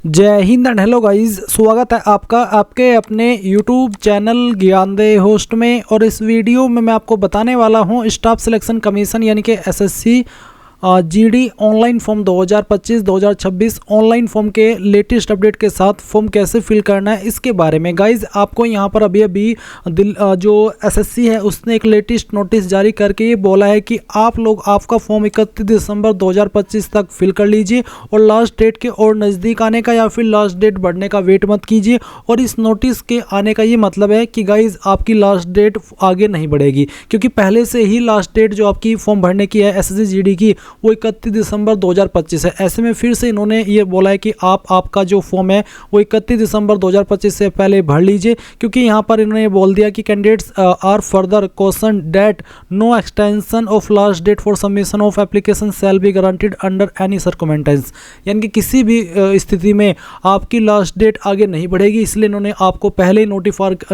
जय Hind and hello guys, स्वागत है आपका आपके अपने यूट्यूब चैनल ज्ञानदेह होस्ट में। और इस वीडियो में मैं आपको बताने वाला हूं स्टाफ सिलेक्शन कमीशन यानी कि SSC GD online form 2025-2026 online form के लेटेस्ट अपडेट के साथ फॉर्म कैसे फिल करना है इसके बारे में। गाइज आपको यहाँ पर अभी जो एसएससी है उसने एक लेटेस्ट नोटिस जारी करके ये बोला है कि आप लोग आपका फॉर्म 31 दिसंबर 2025 तक फिल कर लीजिए और लास्ट डेट के और नज़दीक आने का या फिर लास्ट डेट बढ़ने का वेट मत कीजिए। और इस नोटिस के आने का ये मतलब है कि गाइज आपकी लास्ट डेट आगे नहीं बढ़ेगी, क्योंकि पहले से ही लास्ट डेट जो आपकी फॉर्म भरने की है एसएससी जीडी की वो 31 दिसंबर 2025 है। ऐसे में फिर से इन्होंने ये बोला है कि आपका जो फॉर्म है वो 31 दिसंबर 2025 से पहले भर लीजिए, क्योंकि यहाँ पर इन्होंने ये बोल दिया कि candidates are further question date no extension of last date for submission of application shall be guaranteed under any circumstance. यानी कि किसी भी स्थिति में आपकी लास्ट डेट आगे नहीं बढ़ेगी, इसलिए इन्होंने आपको पहले ही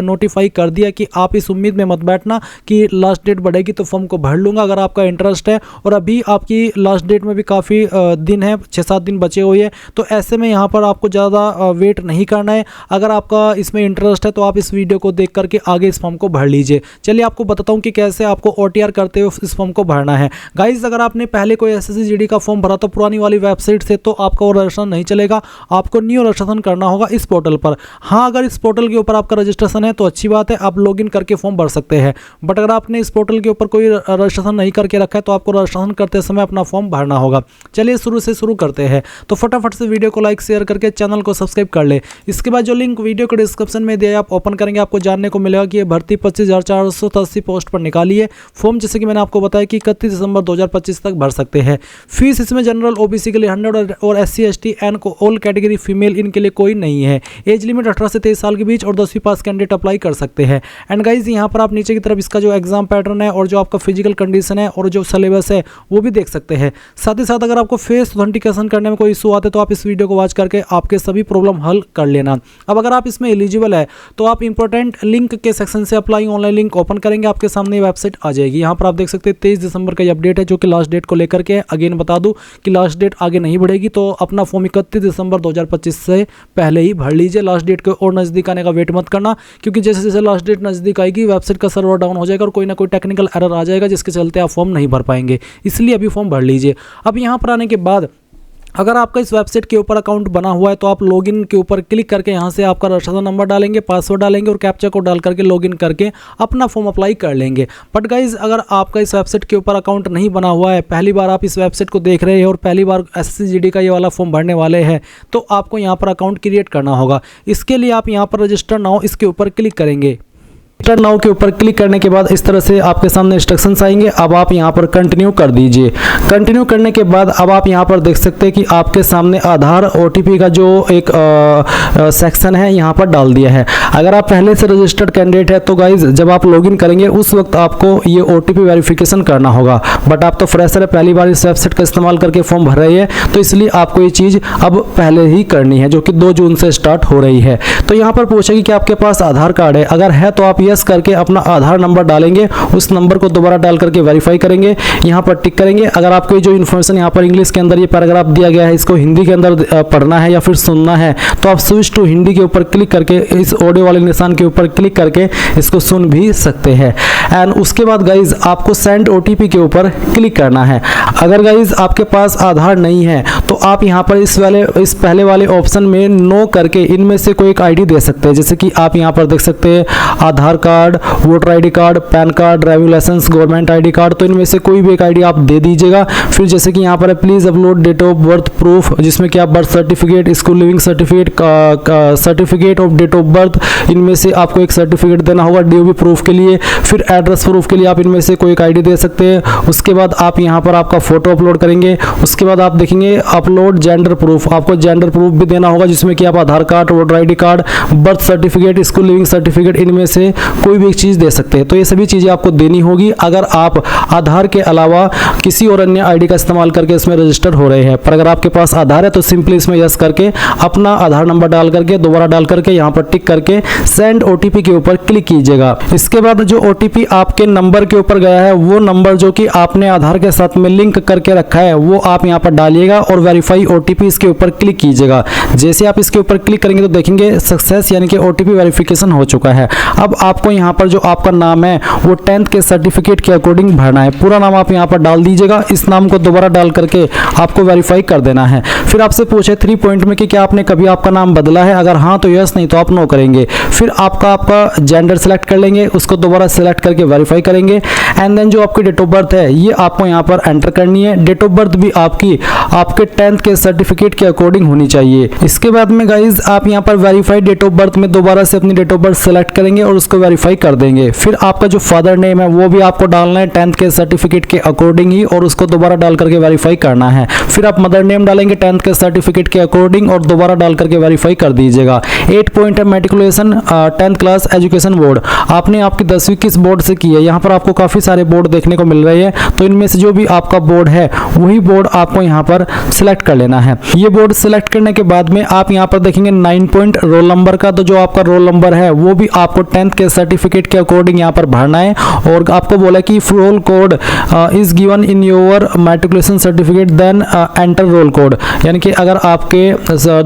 नोटिफाई कर दिया कि आप इस उम्मीद में मत बैठना कि लास्ट डेट बढ़ेगी तो फॉर्म को भर लूँगा। अगर आपका इंटरेस्ट है और अभी आपकी लास्ट डेट में भी काफ़ी दिन है, 6-7 दिन बचे हुए हैं, तो ऐसे में यहाँ पर आपको ज़्यादा वेट नहीं करना है। अगर आपका इसमें इंटरेस्ट है तो आप इस वीडियो को देख करके आगे इस फॉर्म को भर लीजिए। चलिए आपको बताता हूँ कि कैसे आपको OTR करते हुए इस फॉर्म को भरना है। गाइज अगर आपने पहले कोई एसएससी जीडी का फॉर्म भरा तो पुरानी वाली वेबसाइट से, तो आपका वो रजिस्ट्रेशन नहीं चलेगा, आपको न्यू रजिस्ट्रेशन करना होगा इस पोर्टल पर। हाँ, अगर इस पोर्टल के ऊपर आपका रजिस्ट्रेशन है तो अच्छी बात है, आप लॉगिन करके फॉर्म भर सकते हैं। बट अगर आपने इस पोर्टल के ऊपर कोई रजिस्ट्रेशन नहीं करके रखा है तो आपको रजिस्ट्रेशन करते समय अपना फॉर्म भरना होगा। चलिए शुरू करते हैं। तो फटाफट से वीडियो को लाइक शेयर करके चैनल को सब्सक्राइब कर ले। इसके बाद जो लिंक वीडियो के डिस्क्रिप्शन में दिया है आप ओपन करेंगे, आपको जानने को मिलेगा कि ये भर्ती 25,480 पोस्ट पर निकाली है। फॉर्म जैसे कि मैंने आपको बताया कि 31 दिसंबर 2025 तक भर सकते हैं। फीस इसमें जनरल OBC के लिए 100 और SC ST and all category female इनके लिए कोई नहीं है। एज लिमिट 18 से 23 साल के बीच और 10वीं पास कैंडिडेट अप्लाई कर सकते हैं। एंड गाइज यहाँ पर आप नीचे की तरफ इसका जो एग्जाम पैटर्न है और जो आपका फिजिकल कंडीशन है और जो सिलेबस है वो भी देख सकते हैं। साथ ही साथ अगर आपको फेस ऑथेंटिकेशन करने में कोई इशू आते तो आप इस वीडियो को वॉच करके आपके सभी प्रॉब्लम हल कर लेना। अब अगर आप इसमें एलिजिबल है तो आप इंपॉर्टेंट लिंक के सेक्शन से अप्लाई ऑनलाइन लिंक ओपन करेंगे, आपके सामने वेबसाइट आ जाएगी। यहाँ पर आप देख सकते हैं 23 दिसंबर का ये अपडेट है जो कि लास्ट डेट को लेकर के। अगेन बता दूं कि लास्ट डेट आगे नहीं बढ़ेगी, तो अपना फॉर्म 31 दिसंबर 2025 से पहले ही भर लीजिए। लास्ट डेट के और नज़दीक आने का वेट मत करना, क्योंकि जैसे जैसे लास्ट डेट नज़दीक आएगी वेबसाइट का सर्वर डाउन हो जाएगा और कोई ना कोई टेक्निकल एरर आ जाएगा जिसके चलते आप फॉर्म नहीं भर पाएंगे। इसलिए अभी फॉर्म भर लीजिए। अब यहाँ पर आने के बाद अगर आपका इस वेबसाइट के ऊपर अकाउंट बना हुआ है तो आप लॉगिन के ऊपर क्लिक करके यहाँ से आपका रजिस्ट्रेशन नंबर डालेंगे, पासवर्ड डालेंगे और कैप्चा कोड डाल करके लॉगिन करके अपना फॉर्म अप्लाई कर लेंगे। बट गाइज अगर आपका इस वेबसाइट के ऊपर अकाउंट नहीं बना हुआ है, पहली बार आप इस वेबसाइट को देख रहे हैं और पहली बार एसएससी जीडी का ये वाला फॉर्म भरने वाले हैं, तो आपको यहाँ पर अकाउंट क्रिएट करना होगा। इसके लिए आप यहाँ पर रजिस्टर नाउ इसके ऊपर क्लिक करेंगे। रजिस्टर नाउ के ऊपर क्लिक करने के बाद इस तरह से आपके सामने इंस्ट्रक्शंस आएंगे। अब आप यहाँ पर कंटिन्यू कर दीजिए। कंटिन्यू करने के बाद अब आप यहाँ पर देख सकते हैं कि आपके सामने आधार OTP का जो एक सेक्शन है यहाँ पर डाल दिया है। अगर आप पहले से रजिस्टर्ड कैंडिडेट है तो गाइज जब आप लॉगिन करेंगे उस वक्त आपको ये OTP वेरिफिकेशन करना होगा। बट आप तो फ्रेशर है, पहली बार इस वेबसाइट का इस्तेमाल करके फॉर्म भर रहे हैं, तो इसलिए आपको ये चीज़ अब पहले ही करनी है जो कि 2 जून से स्टार्ट हो रही है। तो यहाँ पर पूछेगी कि आपके पास आधार कार्ड है, अगर है तो आप यस करके अपना आधार नंबर डालेंगे, उस नंबर को दोबारा डाल करके वेरीफाई करेंगे, यहाँ पर टिक करेंगे। अगर आपको जो इन्फॉर्मेशन यहाँ पर इंग्लिश के अंदर ये पैराग्राफ दिया गया है इसको हिंदी के अंदर पढ़ना है या फिर सुनना है तो आप स्विच टू हिंदी के ऊपर क्लिक करके इस ऑडियो वाले निशान के ऊपर क्लिक करके इसको सुन भी सकते हैं। एंड उसके बाद गाइज आपको सेंड OTP के ऊपर क्लिक करना है। अगर गाइज आपके पास आधार नहीं है तो आप यहाँ पर इस पहले वाले ऑप्शन में नो करके इनमें से कोई एक ID दे सकते हैं। जैसे कि आप यहाँ पर देख सकते हैं Aadhaar card, voter ID card, PAN card, driving licence, government ID card, तो इनमें से कोई भी एक ID आप दे दीजिएगा। फिर जैसे कि यहाँ पर please upload date of birth proof, जिसमें कि आप birth certificate, school leaving certificate, certificate of date of birth, इनमें से आपको एक सर्टिफिकेट देना होगा DOB प्रूफ के लिए। फिर एड्रेस प्रूफ के लिए आप इनमें से कोई एक ID दे सकते हैं। उसके बाद आप यहाँ पर आपका फोटो अपलोड करेंगे। उसके बाद आप देखेंगे अपलोड जेंडर प्रूफ, आपको जेंडर प्रूफ भी देना होगा जिसमें कि आप Aadhaar card, voter ID card, birth certificate, school leaving certificate, इनमें से कोई भी एक चीज़ दे सकते हैं। तो ये सभी चीज़ें आपको देनी होगी अगर आप आधार के अलावा किसी और अन्य आईडी का इस्तेमाल करके इसमें रजिस्टर हो रहे हैं। पर अगर आपके पास आधार है तो सिंपली इसमें यस करके अपना आधार नंबर डाल करके दोबारा डाल करके यहाँ पर टिक करके सेंड ओटीपी के ऊपर क्लिक कीजिएगा। इसके बाद जो ओटीपी आपके नंबर के ऊपर गया है वो नंबर जो कि आपने आधार के साथ में लिंक करके रखा है वो आप यहाँ पर डालिएगा और वेरीफाई ओटीपी इसके ऊपर क्लिक कीजिएगा। जैसे आप इसके ऊपर क्लिक करेंगे तो देखेंगे सक्सेस यानी कि ओटीपी वेरिफिकेशन हो चुका है। अब आपको यहाँ पर जो आपका नाम है वो 10th के सर्टिफिकेट के अकॉर्डिंग भरना है। पूरा नाम आप यहाँ पर डाल दीजिएगा। इस नाम को दोबारा डाल करके आपको वेरीफाई कर देना है। फिर आपसे पूछे 3 पॉइंट में कि क्या आपने कभी आपका नाम बदला है, अगर हाँ तो यस, नहीं तो आप नो करेंगे। फिर आपका जेंडर सेलेक्ट कर लेंगे, उसको दोबारा सेलेक्ट करके वेरीफाई करेंगे। एंड देन जो आपकी डेट ऑफ बर्थ है ये आपको यहाँ पर एंटर करनी है। डेट ऑफ बर्थ भी आपके 10th के सर्टिफिकेट के अकॉर्डिंग होनी चाहिए। इसके बाद में गाइज आप यहाँ पर वेरीफाइड डेट ऑफ बर्थ में दोबारा से अपनी डेट ऑफ बर्थ सेलेक्ट करेंगे और उसको वेरीफाई कर देंगे। फिर आपका जो फादर नेम है वो भी आपको डालना है 10th के सर्टिफिकेट के अकॉर्डिंग ही और उसको दोबारा डाल करके वेरीफाई करना है। फिर आप मदर नेम डालेंगे 10th के सर्टिफिकेट के अकॉर्डिंग और दोबारा डाल करके वेरीफाई कर दीजिएगा। 8 पॉइंट है matriculation 10th class education board, आपने आपकी 10वीं किस बोर्ड से की है। यहाँ पर आपको काफ़ी सारे बोर्ड देखने को मिल रहे हैं, तो इनमें से जो भी आपका बोर्ड है वही बोर्ड आपको यहाँ पर सिलेक्ट कर लेना है। ये बोर्ड सिलेक्ट करने के बाद में आप यहाँ पर देखेंगे 9 पॉइंट रोल नंबर का, तो जो आपका रोल नंबर है वो भी आपको 10th के सर्टिफिकेट के अकॉर्डिंग यहाँ पर भरना है। और आपको बोला कि roll code is given in your matriculation certificate then enter roll code, यानी कि अगर आपके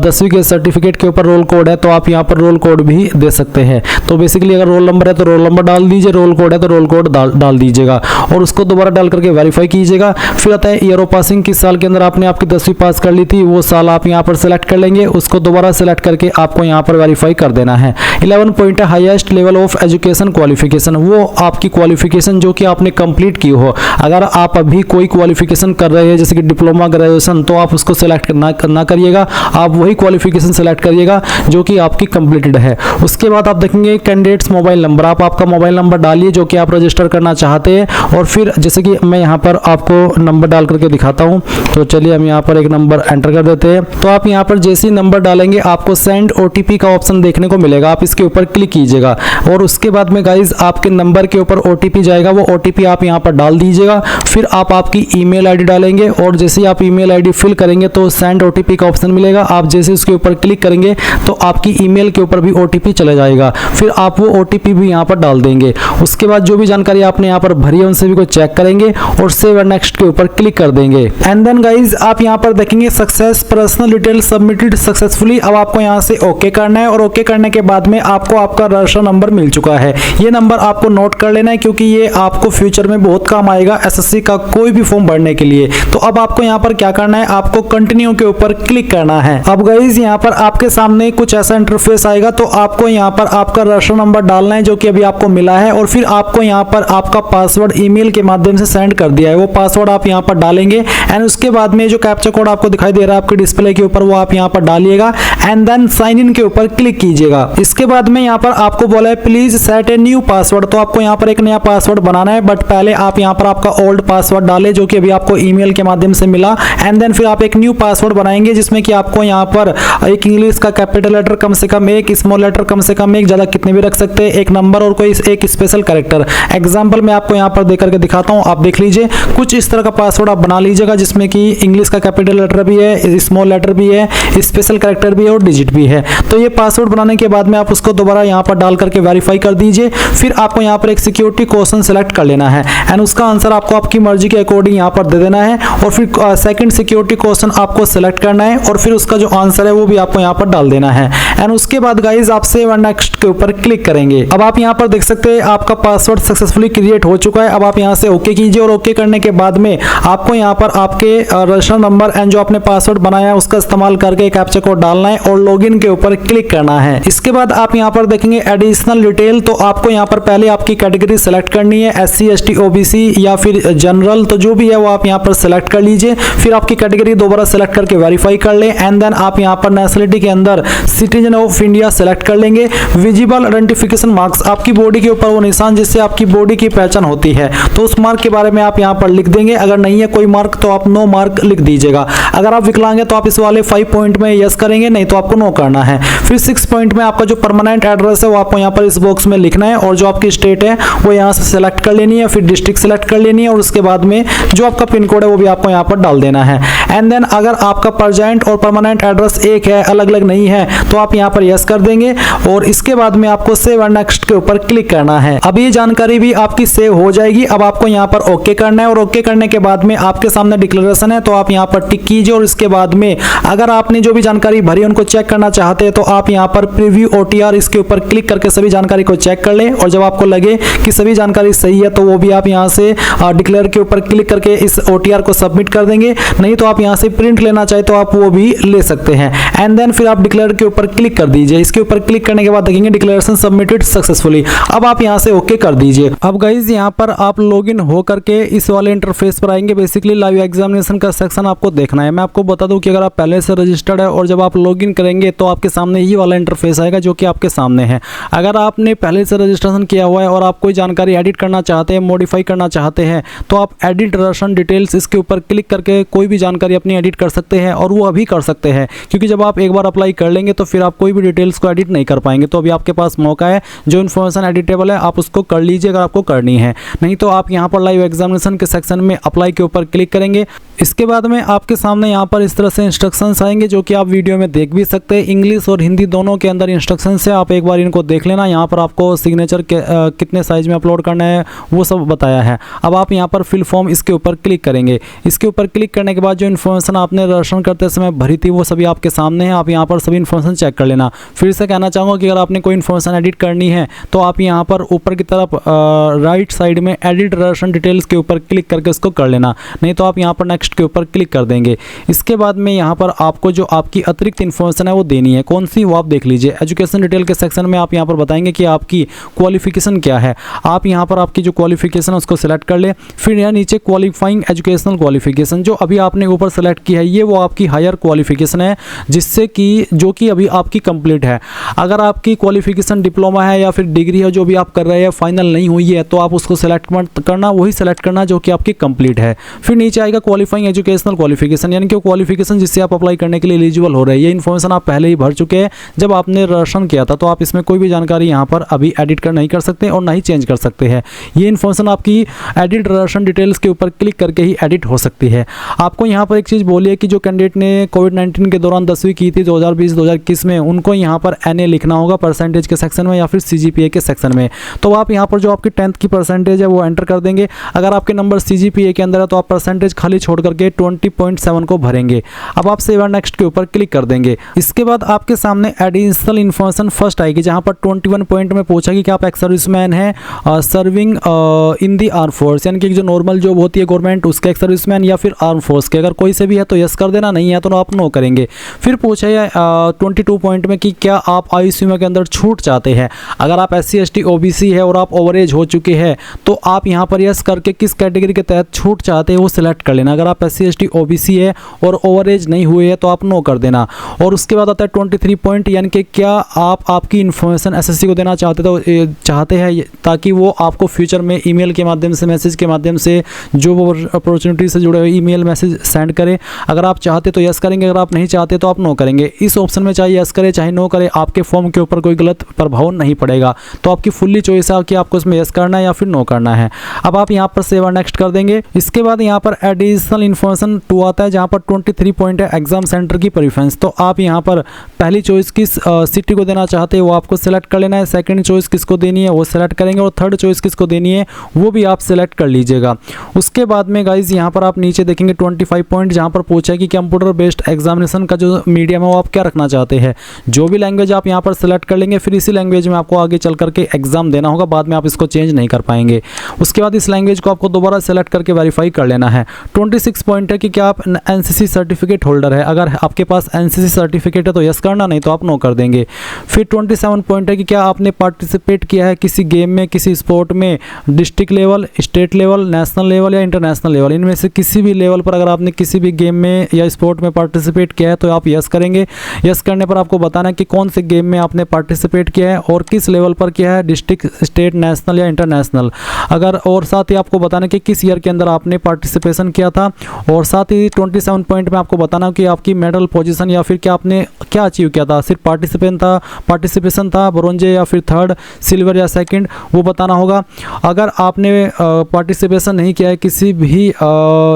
10वीं के सर्टिफिकेट के ऊपर रोल कोड है तो आप यहाँ पर रोल कोड भी दे सकते हैं। तो बेसिकली अगर रोल नंबर है तो रोल नंबर डाल दीजिए, रोल कोड है तो रोल कोड डाल दीजिएगा और उसको दोबारा डाल करके वेरीफाई कीजिएगा। फिर आता है ईयर ऑफ पासिंग, किस साल के अंदर आपने आपकी 10वीं पास कर ली थी, वो साल आप यहाँ पर सेलेक्ट कर लेंगे, उसको दोबारा सेलेक्ट करके आपको यहाँ पर वेरीफाई कर देना है। 11 पॉइंट है highest level of education qualification, वो आपकी क्वालिफिकेशन जो कि आपने कंप्लीट की हो। अगर आप अभी कोई क्वालिफिकेशन कर रहे हैं जैसे कि डिप्लोमा ग्रेजुएशन तो आप उसको सेलेक्ट ना करिएगा, आप वही क्वालिफिकेशन सेलेक्ट करिएगा जो कि आपकी कंप्लीटेड है। उसके बाद आप देखेंगे कैंडिडेट्स मोबाइल नंबर, आप आपका मोबाइल नंबर डालिए जो कि आप रजिस्टर करना चाहते हैं। और फिर जैसे कि मैं यहाँ पर आपको नंबर डाल करके दिखाता हूँ, तो चलिए हम यहाँ पर एक नंबर एंटर कर देते हैं। तो आप यहाँ पर जैसे ही नंबर डालेंगे आपको सेंड ओटीपी का ऑप्शन देखने को मिलेगा, आप इसके ऊपर क्लिक कीजिएगा और उसके बाद में गाइज आपके नंबर के ऊपर ओटीपी जाएगा, वो ओटीपी आप यहाँ पर डाल दीजिएगा। फिर आप आपकी ईमेल आईडी डालेंगे और जैसे ही आप ईमेल आईडी फिल करेंगे तो सेंड ओटीपी का ऑप्शन मिलेगा, आप जैसे उसके ऊपर क्लिक करेंगे तो आपकी ईमेल के ऊपर भी ओटीपी चला जाएगा। फिर आप वो ओटीपी भी यहाँ पर डाल देंगे। उसके बाद जो भी जानकारी आपने यहाँ पर भरी है उन सभी को चेक करेंगे और सेव एंड नेक्स्ट के ऊपर क्लिक कर देंगे। एंड देन गाइज आप यहाँ पर देखेंगे success personal detail submitted successfully. अब आपको यहाँ से ओके करना है और ओके करने के बाद में आपको आपका रजिस्टर नंबर मिल चुका है। ये नंबर आपको नोट कर लेना है क्योंकि ये आपको फ्यूचर में बहुत काम आएगा एसएससी का कोई भी फॉर्म भरने के लिए। तो अब आपको यहाँ पर क्या करना है, आपको कंटिन्यू के ऊपर क्लिक करना है। अब गाइज यहाँ पर आपके सामने कुछ ऐसा इंटरफेस आएगा, तो आपको यहाँ पर आपका रजिस्टर नंबर डालना है जो कि अभी आपको मिला है और फिर आपको यहाँ पर आपका पासवर्ड ईमेल के माध्यम से सेंड कर दिया है, वो पासवर्ड आप यहाँ पर डालेंगे। एंड उसके बाद में जो कैप्चा कोड आपको दिखाई दे रहा है आपके डिस्प्ले के ऊपर वो आप यहाँ पर डालिएगा एंड देन साइन इन के ऊपर क्लिक कीजिएगा। इसके बाद में यहाँ पर आपको बोला है please set a new password, तो आपको यहाँ पर एक नया पासवर्ड बनाना है, बट पहले आप यहाँ पर आपका ओल्ड पासवर्ड डालें जो कि अभी आपको ईमेल के माध्यम से मिला। एंड देन फिर आप एक न्यू पासवर्ड बनाएंगे जिसमें कि आपको यहाँ पर एक इंग्लिश का कैपिटल लेटर कम से कम एक, स्मॉल लेटर कम से कम एक, ज्यादा कितने भी रख सकते हैं, एक नंबर और कोई एक स्पेशल कैरेक्टर। एग्जाम्पल मैं आपको यहाँ पर देकर के दिखाता हूँ, आप देख लीजिए। कुछ इस तरह का पासवर्ड आप बना लीजिएगा जिसमें कि इंग्लिश का कैपिटल लेटर भी है, स्मॉल लेटर भी है, स्पेशल कैरेक्टर भी है और डिजिट भी है। तो ये पासवर्ड बनाने के बाद में आप उसको दोबारा यहाँ पर डाल करके वेरीफाई कर दीजिए। फिर आपको यहाँ पर एक सिक्योरिटी क्वेश्चन सेलेक्ट कर लेना है एंड उसका आंसर आपको आपकी मर्जी के अकॉर्डिंग यहाँ पर दे देना है और फिर सेकंड सिक्योरिटी क्वेश्चन आपको सेलेक्ट करना है और फिर उसका जो आंसर है वो भी आपको यहाँ पर डाल देना है। एंड उसके बाद गाइज आप सेव एंड नेक्स्ट के ऊपर क्लिक करेंगे। अब आप यहाँ पर देख सकते हैं आपका पासवर्ड सक्सेसफुली क्रिएट हो चुका है। अब आप यहाँ से ओके कीजिए और ओके करने के बाद में आपको यहाँ पर आपके रजिस्टर नंबर एंड जो आपने पासवर्ड बनाया है उसका इस्तेमाल करके कैप्चा कोड डालना है और लॉगिन के ऊपर क्लिक करना है। इसके बाद आप यहाँ पर देखेंगे एडिशनल डिटेल, तो आपको यहाँ पर पहले आपकी कैटेगरी सेलेक्ट करनी है, SC ST OBC या फिर जनरल, तो जो भी है वो आप यहाँ पर सेलेक्ट कर लीजिए। फिर आपकी कैटेगरी दोबारा सेलेक्ट करके वेरीफाई कर ले एंड देन आप यहाँ पर नेशनलिटी के अंदर सिटीजन ऑफ इंडिया सेलेक्ट कर लेंगे। विजिबल आइडेंटिफिकेशन मार्क्स, आपकी बॉडी के ऊपर वो निशान जिससे आपकी बॉडी की पहचान होती है, तो उस मार्क के बारे में आप यहाँ पर लिख देंगे। अगर नहीं है कोई मार्क तो आप नो मार्क लिख दीजिएगा। अगर आप विकलांग है तो आप इस वाले 5 पॉइंट में यस करेंगे, नहीं तो आपको नो करना है। फिर 6 पॉइंट में आपका जो परमानेंट एड्रेस है वो आपको यहाँ पर इस बॉक्स में लिखना है, और जो आपकी स्टेट है वो यहाँ से सेलेक्ट कर लेनी है, फिर डिस्ट्रिक्ट सेलेक्ट कर लेनी है, और उसके बाद में जो आपका पिन कोड है वो भी आपको यहाँ पर डाल देना है। एंड देन अगर आपका प्रेजेंट और परमानेंट एड्रेस एक है, अलग अलग नहीं है, तो आप यहाँ पर यस कर देंगे, और इसके बाद में आपको सेव एंड नेक्स्ट के ऊपर क्लिक करना है। अब ये जानकारी भी आपकी सेव हो जाएगी। अब आपको यहाँ पर ओके करना है, और ओके करने के बाद में आपके सामने डिक्लेरेशन है, तो आप यहाँ पर टिक कीजिए, और इसके बाद में अगर आपने जो भी जानकारी भरी उनको चेक करना चाहते हैं तो आप यहाँ पर प्रीव्यू OTR इसके ऊपर क्लिक करके सभी जानकारी को चेक कर लें, और जब आपको लगे कि सभी जानकारी सही है तो वो भी आप यहाँ से डिक्लेयर के ऊपर क्लिक करके इस OTR को सबमिट कर देंगे। नहीं तो आप यहाँ से प्रिंट लेना चाहे तो आप वो भी ले सकते हैं। एंड देन फिर आप डिक्लेयर के ऊपर क्लिक कर दीजिए। इसके ऊपर क्लिक करने के बाद देखेंगे डिक्लेरेशन सबमिटेड सक्सेसफुली। अब आप यहाँ से ओके कर दीजिए। अब गाइज यहाँ पर आप लॉगिन हो करके इस वाले इंटरफेस पर आएंगे। बेसिकली लाइव एग्जामिनेशन का सेक्शन आपको देखना है। मैं आपको बता दूं कि अगर आप पहले से रजिस्टर्ड है और जब आप लॉगिन करेंगे तो आपके सामने ये वाला इंटरफेस आएगा जो कि आपके सामने है। अगर आपने पहले से रजिस्ट्रेशन किया हुआ है और आप कोई जानकारी एडिट करना चाहते हैं, मॉडिफाई करना चाहते हैं, तो आप एडिट राशन डिटेल्स इसके ऊपर क्लिक करके कोई भी जानकारी अपनी एडिट कर सकते हैं, और वो अभी कर सकते हैं, क्योंकि जब आप एक बार अप्लाई कर लेंगे तो फिर आप कोई भी डिटेल्स को एडिट नहीं कर पाएंगे। तो अभी आपके पास मौका है, जो इन्फॉर्मेशन एडिटेबल है आप उसको कर लीजिए अगर आपको करनी है। नहीं तो आप यहाँ पर लाइव एग्जामिनेशन के सेक्शन में अप्लाई के ऊपर क्लिक करेंगे। इसके बाद में आपके सामने यहाँ पर इस तरह से इंस्ट्रक्शंस आएंगे जो कि आप वीडियो में देख भी सकते हैं। इंग्लिश और हिंदी दोनों के अंदर इंस्ट्रक्शंस है, आप एक बार इनको देख लेना। यहाँ पर आपको सिग्नेचर कितने साइज में अपलोड करना है वो सब बताया है। अब आप यहाँ पर फिल फॉर्म इसके ऊपर क्लिक करेंगे। इसके ऊपर क्लिक करने के बाद जो इन्फॉर्मेशन आपने रजिस्ट्रेशन करते समय भरी थी वो सभी आपके सामने है। आप यहाँ पर सभी इन्फॉर्मेशन चेक कर लेना। फिर से कहना चाहूँगा कि अगर आपने कोई इन्फॉर्मेशन एडिट करनी है तो आप यहाँ पर ऊपर की तरफ राइट साइड में एडिट रजिस्ट्रेशन डिटेल्स के ऊपर क्लिक करके उसको कर लेना। नहीं तो आप यहाँ पर नेक्स्ट के ऊपर क्लिक कर देंगे। इसके बाद में यहाँ पर आपको जो आपकी अतिरिक्त इन्फॉर्मेशन है वो देनी है। कौन सी वो आप देख लीजिए। एजुकेशन डिटेल के सेक्शन में आप यहाँ पर बताएंगे कि आपकी क्वालिफिकेशन क्या है। आप यहाँ पर आपकी जो क्वालिफिकेशन है उसको सिलेक्ट कर ले। फिर यहाँ नीचे क्वालिफाइंग एजुकेशनल क्वालिफिकेशन जो अभी आपने ऊपर सेलेक्ट की है ये वो आपकी हायर क्वालिफिकेशन है, जिससे कि जो कि अभी आपकी कंप्लीट है। अगर आपकी क्वालिफिकेशन डिप्लोमा है या फिर डिग्री है जो भी आप कर रहे हैं फाइनल नहीं हुई है तो आप उसको सेलेक्ट मत करना, वही सेलेक्ट करना जो कि आपकी कंप्लीट है। फिर नीचे आएगा क्वालिफाइंग एजुकेशनल क्वालिफिकेशन, यानी कि क्वालिफिकेशन जिससे आप अप्लाई करने के लिए एलिजिबल हो रहे हैं। ये इन्फॉर्मेशन आप पहले ही भर चुके हैं जब आपने रजिस्ट्रेशन किया था, तो आप इसमें कोई भी जानकारी यहाँ पर अभी एडिट नहीं कर सकते और ना ही चेंज कर सकते हैं। ये इन्फॉर्मेशन आपकी एडिट रजिस्ट्रेशन डिटेल्स के ऊपर क्लिक करके ही एडिट हो सकती है। आपको यहाँ पर एक चीज़ बोली है कि जो कैंडिडेट ने कोविड-19 के दौरान 10वीं की थी 2020-2021 में, उनको यहाँ पर NA लिखना होगा परसेंटेज के सेक्शन में या फिर CGPA के सेक्शन में। तो आप यहाँ पर जो आपकी 10th की परसेंटेज है वो एंटर कर देंगे। अगर आपके नंबर CGPA के अंदर है तो आप परसेंटेज खाली छोड़ करके 20.7 को भरेंगे। अब आप सेव एंड नेक्स्ट के ऊपर क्लिक कर देंगे। इसके बाद आपके सामने एडिशनल इन्फॉर्मेशन फर्स्ट आएगी, जहाँ पर 21 पॉइंट में पूछा कि आप एक्स सर्विसमैन हैं serving in the arm force, यानी कि जो नॉर्मल जॉब होती है गवर्नमेंट उसके एक्स सर्विसमैन या फिर आर्म फोर्स के। अगर कोई से भी है तो यस कर देना, नहीं है तो आप नो करेंगे। फिर पूछा है 22 पॉइंट में कि क्या आप आयु सीमा के अंदर छूट चाहते हैं। अगर आप SC ST OBC है और आप ओवर एज हो चुके हैं तो आप यहाँ पर यस करके किस कैटेगरी के तहत छूट चाहते हैं वो सिलेक्ट कर लेना। अगर आप SC ST OBC है और ओवर एज नहीं हुए है तो आप नो कर देना। और उसके बाद आता है 23 पॉइंट, यानी कि क्या आप आपकी इन्फॉर्मेशन SSC को देना चाहते हैं ताकि वो आपको फ्यूचर में ईमेल के माध्यम से, मैसेज के माध्यम से जो वो अपॉर्चुनिटी से जुड़े हुए ईमेल मैसेज सेंड करें। अगर आप चाहते तो यस करेंगे, अगर आप नहीं चाहते तो आप नो करेंगे। इस ऑप्शन में चाहे यस करें चाहे नो करें, आपके फॉर्म के ऊपर कोई गलत प्रभाव नहीं पड़ेगा। तो आपकी फुल्ली चॉइस है कि आपको इसमें यस करना है या फिर नो करना है। अब आप यहाँ पर सेव नेक्स्ट कर देंगे। इसके बाद यहाँ पर एडिशनल इन्फॉर्मेशन 2 आता है, जहाँ पर 23 पॉइंट है एग्जाम सेंटर की प्रेफरेंस। तो आप यहाँ पर पहली चॉइस किस सिटी को देना चाहते हैं वो आपको सेलेक्ट कर लेना है। सेकंड चॉइस किसको देनी है वो सेलेक्ट करेंगे, और थर्ड चॉइस किसको देनी है वो भी आप सेलेक्ट कर लीजिएगा। उसके बाद में गाइज यहाँ पर आप नीचे देखेंगे 25 पॉइंट, जहाँ पर पूछा है कि कंप्यूटर बेस्ड एग्जामिनेशन का जो मीडियम है वो आप क्या रखना चाहते हैं। जो भी लैंग्वेज आप यहाँ पर सेलेक्ट कर लेंगे, फिर इसी लैंग्वेज में आपको आगे चल करके एग्जाम देना होगा, बाद में आप इसको चेंज नहीं कर पाएंगे। उसके बाद इस लैंग्वेज को आपको दोबारा सेलेक्ट करके वेरीफाई कर लेना है। 26 पॉइंट है कि क्या आप NCC सर्टिफिकेट होल्डर है। अगर आपके पास NCC सर्टिफिकेट है तो यस करना, नहीं तो आप नो कर देंगे। फिर 27 पॉइंट है कि क्या आपने पार्टिसिपेट किया है किसी गेम में, किसी स्पोर्ट में, district level, state level, national level या इंटरनेशनल लेवल, इनमें से किसी भी लेवल पर अगर आपने किसी भी गेम में या स्पोर्ट में पार्टिसिपेट किया है तो आप यस करेंगे। यस करने पर आपको बताना है कि कौन से गेम में आपने पार्टिसिपेट किया है और किस लेवल पर किया है, डिस्ट्रिक्ट, स्टेट, नेशनल या इंटरनेशनल। अगर और साथ ही आपको बताना कि किस ईयर के अंदर आपने पार्टिसिपेशन किया था, और साथ ही 27 पॉइंट में आपको बताना कि आपकी मेडल पोजीशन या फिर क्या आपने क्या अचीव किया था, सिर्फ पार्टिसिपेशन था, ब्रोंजे या फिर थर्ड, सिल्वर या सेकंड, वो बताना होगा। अगर आपने पार्टिसिपेशन नहीं किया है किसी भी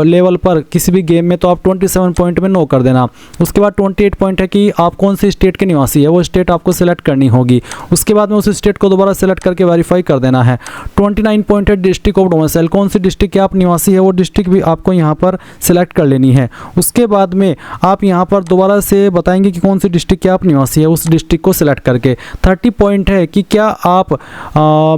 लेवल पर किसी भी गेम में तो आप 27 पॉइंट में नो कर देना। उसके बाद 28 पॉइंट है कि आप कौन सी स्टेट के निवासी है, वो स्टेट आपको सिलेक्ट करनी होगी। उसके बाद में उस स्टेट को दोबारा सेलेक्ट करके वेरीफाई कर देना है। 29 पॉइंट है डिस्ट्रिक्ट ऑफ डोमिसाइल, कौन सी डिस्ट्रिक्ट के आप निवासी है वो डिस्ट्रिक्ट भी आपको यहाँ पर सिलेक्ट कर लेनी है। उसके बाद में आप यहाँ पर दोबारा से बताएंगे कि कौन सी डिस्ट्रिक्ट के आप निवासी है, उस डिस्ट्रिक्ट को सिलेक्ट करके। 30 पॉइंट है कि क्या आप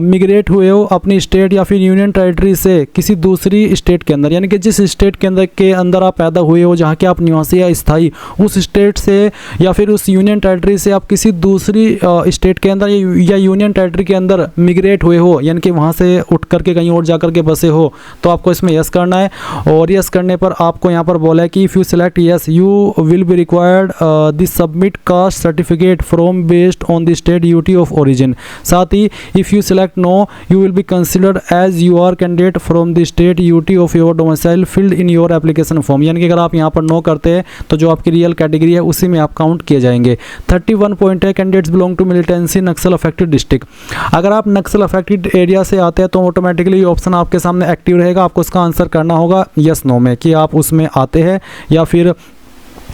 मिग्रेट हुए हो अपनी स्टेट या फिर यूनियन टेरिटरी से किसी दूसरी स्टेट के अंदर, यानी कि जिस स्टेट के अंदर आप पैदा हुए हो, जहाँ के आप निवासी या स्थायी, उस स्टेट से या फिर उस यूनियन टेरिटरी से आप किसी दूसरी स्टेट के अंदर या यूनियन टेरिटरी के अंदर मिग्रेट हुए हो, यानी कि वहाँ से उठ करके कहीं और जा करके बसे हो, तो आपको इसमें यस करना है। और यस करने पर आपको यहाँ पर बोला है कि if you select yes you will be required this submit caste certificate from based on the state UT of origin. साथ ही if you select no you will be considered as you are candidate from the state UT of your domicile filled in your application form, यानी कि अगर आप यहाँ पर no करते हैं तो जो आपकी रियल कैटेगरी है उसी में आप काउंट किए जाएंगे। 31 पॉइंट है candidates belong to militancy Naxal affected district. अगर आप नक्सल अफेक्टेड एरिया से आते हैं तो ऑटोमेटिकली ये ऑप्शन आपके सामने एक्टिव रहेगा। आपको उसका आंसर करना होगा यस नो में कि आप उसमें आते हैं या फिर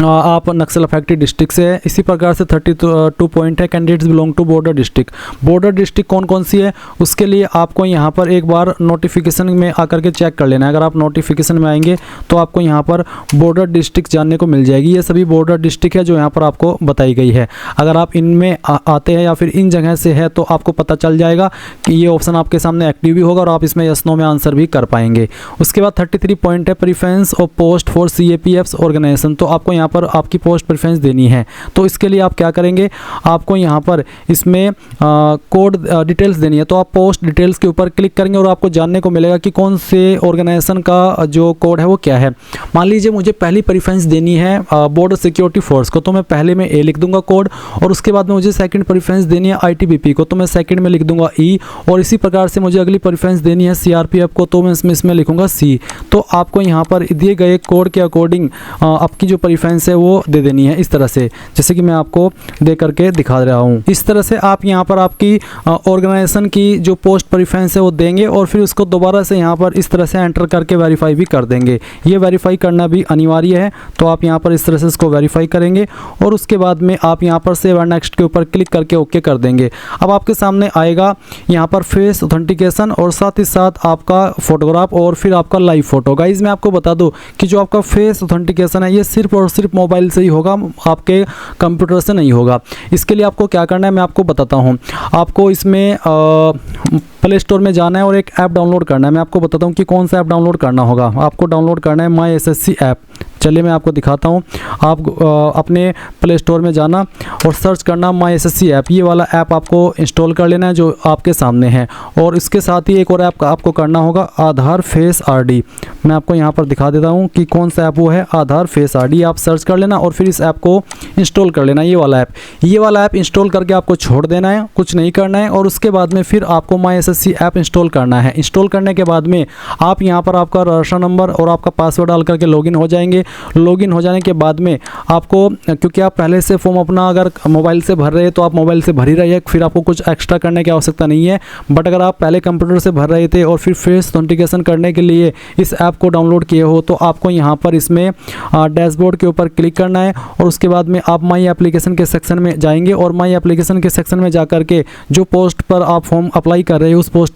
आप नक्सल अफेक्टेड डिस्ट्रिक्ट से है। इसी प्रकार से 32 पॉइंट है candidates belong to border district. Border district कौन कौन सी है उसके लिए आपको यहाँ पर एक बार नोटिफिकेशन में आकर के चेक कर लेना है। अगर आप नोटिफिकेशन में आएंगे तो आपको यहाँ पर बॉर्डर डिस्ट्रिक्ट जानने को मिल जाएगी। ये सभी बॉर्डर डिस्ट्रिक्ट है जो यहाँ पर आपको बताई गई है। अगर आप इनमें आते हैं या फिर इन जगह से है तो आपको पता चल जाएगा कि ये ऑप्शन आपके सामने एक्टिव भी होगा और आप इसमें यस नो में आंसर भी कर पाएंगे। उसके बाद 33 पॉइंट है preference of post for CAPF organisation. तो आपको यहाँ पर आपकी पोस्ट प्रेफरेंस देनी है, तो इसके लिए आप क्या करेंगे, आपको यहाँ पर इसमें कोड डिटेल्स देनी है। तो आप पोस्ट डिटेल्स के ऊपर क्लिक करेंगे और आपको जानने को मिलेगा कि कौन से ऑर्गेनाइजेशन का जो कोड है वो क्या है। मान लीजिए मुझे पहली प्रेफरेंस देनी है बॉर्डर सिक्योरिटी फोर्स को, तो मैं पहले में ए लिख दूंगा कोड, और उसके बाद में मुझे सेकंड प्रेफरेंस देनी है ITBP को, तो मैं सेकंड में लिख दूंगा E, और इसी प्रकार से मुझे अगली प्रेफरेंस देनी है CRPF को, तो मैं इसमें लिखूंगा C। तो आपको यहाँ पर दिए गए कोड के अकॉर्डिंग आपकी जो प्रेफरेंस है वो दे देनी है, इस तरह से जैसे कि मैं आपको दे करके दिखा रहा हूँ। इस तरह से आप यहाँ पर आपकी ऑर्गेनाइजेशन की जो पोस्ट प्रेफरेंस है वो देंगे और फिर उसको दोबारा से यहाँ पर इस तरह से एंटर करके वेरीफाई भी कर देंगे। ये वेरीफाई करना भी अनिवार्य है, तो आप यहाँ पर इस तरह से इसको वेरीफाई करेंगे और उसके बाद में आप यहाँ पर सेव एंड नेक्स्ट के ऊपर क्लिक करके ओके कर देंगे। अब आपके सामने आएगा यहाँ पर फेस ऑथेंटिकेशन और साथ ही साथ आपका फोटोग्राफ और फिर आपका लाइव फोटो। गाइज मैं आपको बता दूं कि जो आपका फेस ऑथेंटिकेशन है ये सिर्फ और सिर्फ मोबाइल से ही होगा, आपके कंप्यूटर से नहीं होगा। इसके लिए आपको क्या करना है मैं आपको बताता हूँ। आपको इसमें प्ले स्टोर में जाना है और एक ऐप डाउनलोड करना है। मैं आपको बताता हूँ कि कौन सा ऐप डाउनलोड करना होगा। आपको डाउनलोड करना है माई SSC ऐप। चलिए मैं आपको दिखाता हूँ। आप अपने प्ले स्टोर में जाना और सर्च करना माई SSC ऐप। ये वाला ऐप आपको इंस्टॉल कर लेना है जो आपके सामने है, और इसके साथ ही एक और ऐप आपको करना होगा आधार फेस RD। मैं आपको यहाँ पर दिखा देता हूँ कि कौन सा ऐप वो है, आधार फेस RD। आप सर्च कर लेना और फिर इस ऐप को इंस्टॉल कर लेना। ये वाला ऐप इंस्टॉल करके आपको छोड़ देना है, कुछ नहीं करना है। और उसके बाद में फिर आपको माई SSC ऐप इंस्टॉल करना है। इंस्टॉल करने के बाद में आप यहाँ पर आपका रजिस्टर नंबर और आपका पासवर्ड डाल करके लॉगिन हो जाएंगे। लॉगिन हो जाने के बाद में आपको, क्योंकि आप पहले से फॉर्म अपना अगर मोबाइल से भर रहे हैं तो आप मोबाइल से भर ही रहिए, फिर आपको कुछ एक्स्ट्रा करने की आवश्यकता नहीं है। बट अगर आप पहले कंप्यूटर से भर रहे थे और फिर फेस ऑथेंटिकेशन करने के लिए इस ऐप को डाउनलोड किए हो तो आपको यहाँ पर इसमें डैशबोर्ड के ऊपर क्लिक करना है और उसके बाद में आप माई एप्लीकेशन के सेक्शन में जाएंगे और माई एप्लीकेशन के सेक्शन में जा करके जो पोस्ट पर आप फॉर्म अप्लाई कर रहे हो उस पोस्ट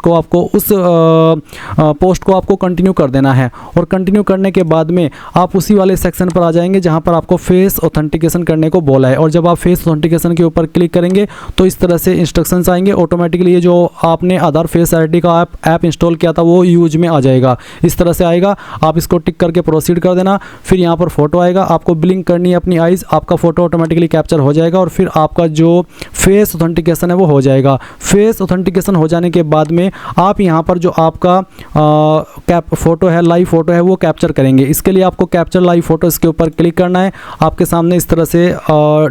को आपको कंटिन्यू कर देना है। और कंटिन्यू करने के बाद में आप उसी वाले सेक्शन पर आ जाएंगे जहां पर आपको फेस ऑथेंटिकेशन करने को बोला है। और जब आप फेस ऑथेंटिकेशन के ऊपर क्लिक करेंगे तो इस तरह से इंस्ट्रक्शंस आएंगे। ऑटोमेटिकली ये जो आपने आधार फेस ID का ऐप इंस्टॉल किया था वो यूज में आ जाएगा। इस तरह से आएगा, आप इसको टिक करके प्रोसीड कर देना। फिर यहाँ पर फोटो आएगा, आपको ब्लिंक करनी है अपनी आइज़, आपका फोटो ऑटोमेटिकली कैप्चर हो जाएगा और फिर आपका जो फेस ऑथेंटिकेशन है वो हो जाएगा। फेस ऑथेंटिकेशन हो जाने के बाद में आप यहाँ पर जो आपका फोटो है, लाइव फोटो है, वो कैप्चर करेंगे। इसके लिए आपको कैप्चर लाइव फ़ोटो, इसके ऊपर क्लिक करना है। आपके सामने इस तरह से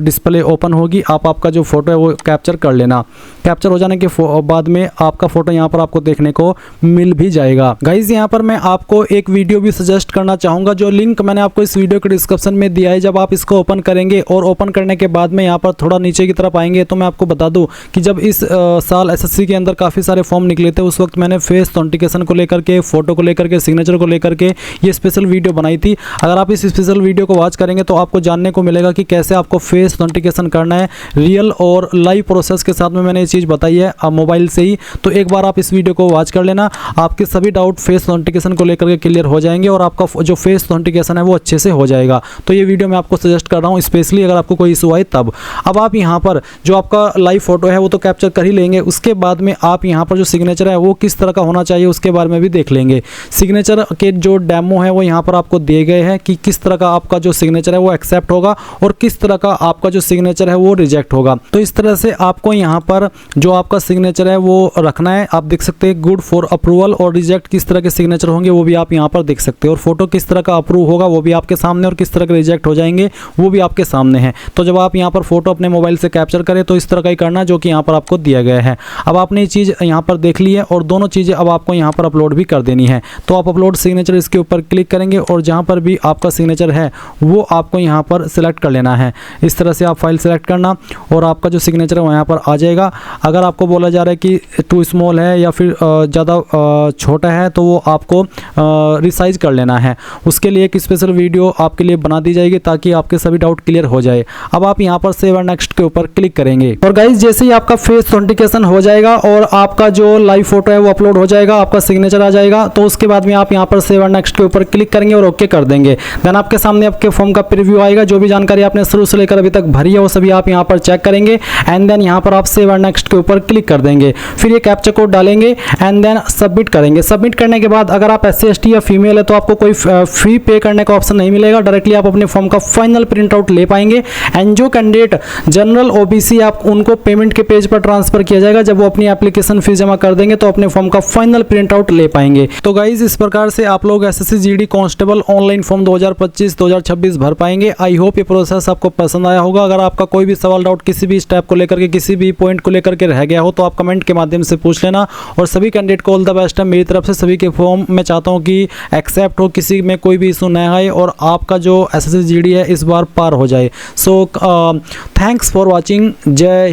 डिस्प्ले ओपन होगी। आप आपका जो फ़ोटो है वो कैप्चर कर लेना। कैप्चर हो जाने के बाद में आपका फ़ोटो यहाँ पर आपको देखने को मिल भी जाएगा। गाइज़ यहाँ पर मैं आपको एक वीडियो भी सजेस्ट करना चाहूँगा, जो लिंक मैंने आपको इस वीडियो के डिस्क्रिप्शन में दिया है। जब आप इसको ओपन करेंगे और ओपन करने के बाद में यहाँ पर थोड़ा नीचे की तरफ आएंगे तो मैं आपको बता दूँ कि जब इस साल एसएससी के अंदर काफ़ी सारे फॉर्म निकले थे, उस वक्त मैंने फेस ऑथेंटिकेशन को लेकर के, फ़ोटो को लेकर के, सिग्नेचर को लेकर के ये स्पेशल वीडियो बनाई थी। अगर आप इस स्पेशल वीडियो को वॉच करेंगे तो आपको जानने को मिलेगा कि कैसे आपको फेस ऑथेंटिकेशन करना है। रियल और लाइव प्रोसेस के साथ में मैंने ये चीज़ बताई है मोबाइल से ही। तो एक बार आप इस वीडियो को वॉच कर लेना, आपके सभी डाउट फेस ऑथेंटिकेशन को लेकर के क्लियर हो जाएंगे और आपका जो फेस ऑथेंटिकेशन है वो अच्छे से हो जाएगा। तो ये वीडियो मैं आपको सजेस्ट कर रहा हूँ, स्पेशली अगर आपको कोई इशू आए तब। अब आप यहाँ पर जो आपका लाइव फोटो है वो तो कैप्चर कर ही लेंगे, उसके बाद में आप यहाँ पर जो सिग्नेचर है वो किस तरह का होना चाहिए उसके बारे में भी देख लेंगे। सिग्नेचर के जो डेमो है वो यहाँ पर आपको दिए गए हैं कि किस तरह का आपका जो सिग्नेचर है वो एक्सेप्ट होगा और किस तरह का आपका जो सिग्नेचर है वो रिजेक्ट होगा। तो इस तरह से आपको यहाँ पर जो आपका सिग्नेचर है वो रखना है। आप देख सकते हैं गुड फॉर अप्रूवल और रिजेक्ट किस तरह के सिग्नेचर होंगे वो भी आप यहाँ पर देख सकते हैं, और फोटो किस तरह का अप्रूव होगा वो भी आपके सामने, और किस तरह के रिजेक्ट हो जाएंगे वो भी आपके सामने है। तो जब आप यहाँ पर फोटो अपने मोबाइल से कैप्चर करें तो इस तरह का ही करना जो कि यहाँ पर आपको दिया गया है। अब आपने ये चीज़ यहाँ पर देख ली है और दोनों चीज़ें अब आपको यहाँ पर अपलोड भी कर देनी है। तो आप अपलोड सिग्नेचर इसके ऊपर क्लिक करेंगे और जहाँ पर भी आपका सिग्नेचर है वो आपको यहाँ पर सिलेक्ट कर लेना है। इस तरह से आप फाइल सेलेक्ट करना और आपका जो सिग्नेचर है वो यहाँ पर आ जाएगा। अगर आपको बोला जा रहा है कि टू स्मॉल है या फिर ज़्यादा छोटा है तो वो आपको रिसाइज कर लेना है। उसके लिए एक स्पेशल वीडियो आपके लिए बना दी जाएगी ताकि आपके सभी डाउट क्लियर हो जाए। अब आप यहाँ पर सेव एंड नेक्स्ट के ऊपर क्लिक करेंगे और गाइज जैसे ही आपका फेस ऑथेंटिकेशन हो जाएगा और आपका जो लाइव फोटो है वो अपलोड हो जाएगा, आपका सिग्नेचर आ जाएगा, तो उसके बाद में आप यहाँ पर सेव एंड नेक्स्ट के ऊपर क्लिक करेंगे और ओके कर देंगे। देन आपके सामने आपके फॉर्म का प्रीव्यू आएगा। जो भी जानकारी आपने शुरू से लेकर अभी तक भरी है वो सभी आप यहाँ पर चेक करेंगे एंड देन यहाँ पर आप सेव एंड नेक्स्ट के ऊपर क्लिक कर देंगे। फिर ये कैप्चा कोड डालेंगे एंड देन सबमिट करेंगे। सबमिट करने के बाद अगर आप SC ST या फीमेल है तो आपको कोई फी पे करने का ऑप्शन नहीं मिलेगा। डायरेक्टली आप अपने फॉर्म का फाइनल प्रिंट आउट ले पाएंगे। एंड जो कैंडिडेट जनरल OBC आप उनको पेमेंट के पेज पर ट्रांसफर किया जाएगा। जब वो अपनी एप्लीकेशन फीस जमा कर देंगे तो अपने फॉर्म का फाइनल प्रिंट आउट ले पाएंगे। तो गाइज इस प्रकार से आप लोग SSC GD constable online form 2025-2026 भर पाएंगे। आई होप ये प्रोसेस आपको पसंद आया होगा। अगर आपका कोई भी सवाल डाउट किसी भी स्टेप को लेकर के, किसी भी पॉइंट को लेकर के रह गया हो तो आप कमेंट के माध्यम से पूछ लेना। और सभी कैंडिडेट को ऑल द बेस्ट है मेरी तरफ से। सभी के फॉर्म मैं चाहता हूँ कि एक्सेप्ट हो, किसी में कोई भी इशू न आए और आपका जो SSC GD है इस बार पार हो जाए। So thanks for watching. जय